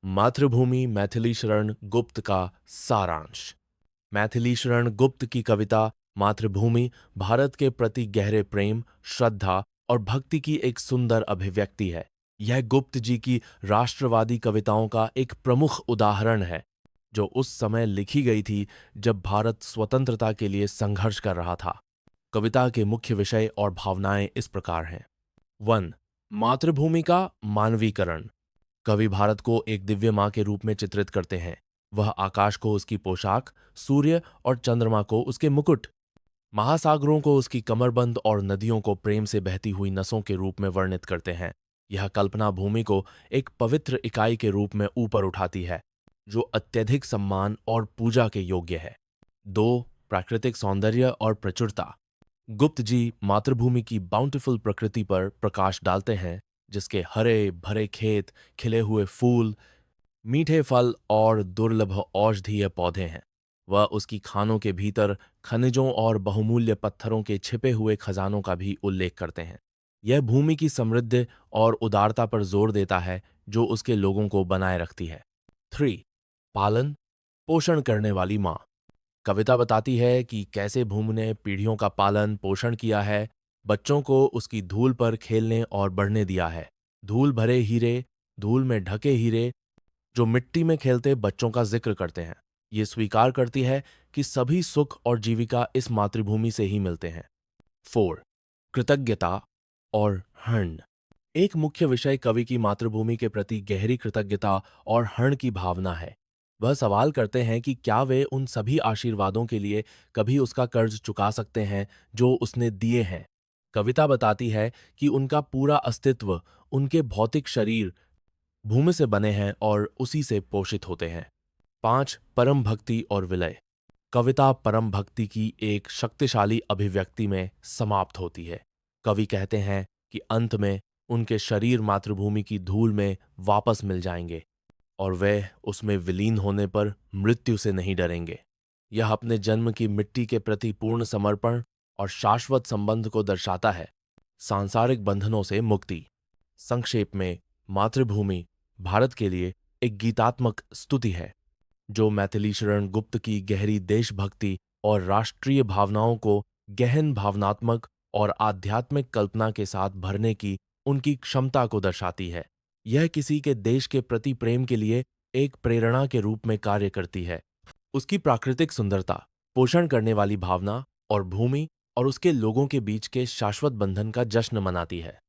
मातृभूमि मैथिली शरण गुप्त का सारांश। मैथिली शरण गुप्त की कविता मातृभूमि भारत के प्रति गहरे प्रेम, श्रद्धा और भक्ति की एक सुंदर अभिव्यक्ति है। यह गुप्त जी की राष्ट्रवादी कविताओं का एक प्रमुख उदाहरण है, जो उस समय लिखी गई थी जब भारत स्वतंत्रता के लिए संघर्ष कर रहा था। कविता के मुख्य विषय और भावनाएं इस प्रकार हैं। 1. मातृभूमि का मानवीकरण। कवि भारत को एक दिव्य मां के रूप में चित्रित करते हैं। वह आकाश को उसकी पोशाक, सूर्य और चंद्रमा को उसके मुकुट, महासागरों को उसकी कमरबंद और नदियों को प्रेम से बहती हुई नसों के रूप में वर्णित करते हैं। यह कल्पना भूमि को एक पवित्र इकाई के रूप में ऊपर उठाती है, जो अत्यधिक सम्मान और पूजा के योग्य है। 2. प्राकृतिक सौंदर्य और प्रचुरता। गुप्त जी मातृभूमि की बाउंटीफुल प्रकृति पर प्रकाश डालते हैं, जिसके हरे भरे खेत, खिले हुए फूल, मीठे फल और दुर्लभ औषधीय पौधे हैं। वह उसकी खानों के भीतर खनिजों और बहुमूल्य पत्थरों के छिपे हुए खजानों का भी उल्लेख करते हैं। यह भूमि की समृद्धि और उदारता पर जोर देता है, जो उसके लोगों को बनाए रखती है। 3. पालन पोषण करने वाली माँ। कविता बताती है कि कैसे भूमि ने पीढ़ियों का पालन पोषण किया है, बच्चों को उसकी धूल पर खेलने और बढ़ने दिया है। धूल भरे हीरे, धूल में ढके हीरे, जो मिट्टी में खेलते बच्चों का जिक्र करते हैं। ये स्वीकार करती है कि सभी सुख और जीविका इस मातृभूमि से ही मिलते हैं। 4. कृतज्ञता और हर्ण। एक मुख्य विषय कवि की मातृभूमि के प्रति गहरी कृतज्ञता और हर्ण की भावना है। वह सवाल करते हैं कि क्या वे उन सभी आशीर्वादों के लिए कभी उसका कर्ज चुका सकते हैं जो उसने दिए हैं। कविता बताती है कि उनका पूरा अस्तित्व, उनके भौतिक शरीर भूमि से बने हैं और उसी से पोषित होते हैं। 5. परम भक्ति और विलय। कविता परम भक्ति की एक शक्तिशाली अभिव्यक्ति में समाप्त होती है। कवि कहते हैं कि अंत में उनके शरीर मातृभूमि की धूल में वापस मिल जाएंगे और वे उसमें विलीन होने पर मृत्यु से नहीं डरेंगे। यह अपने जन्म की मिट्टी के प्रति पूर्ण समर्पण और शाश्वत संबंध को दर्शाता है। सांसारिक बंधनों से मुक्ति। संक्षेप में, मातृभूमि भारत के लिए एक गीतात्मक स्तुति है, जो मैथिली शरण गुप्त की गहरी देशभक्ति और राष्ट्रीय भावनाओं को गहन भावनात्मक और आध्यात्मिक कल्पना के साथ भरने की उनकी क्षमता को दर्शाती है। यह किसी के देश के प्रति प्रेम के लिए एक प्रेरणा के रूप में कार्य करती है। उसकी प्राकृतिक सुंदरता, पोषण करने वाली भावना और भूमि और उसके लोगों के बीच के शाश्वत बंधन का जश्न मनाती है।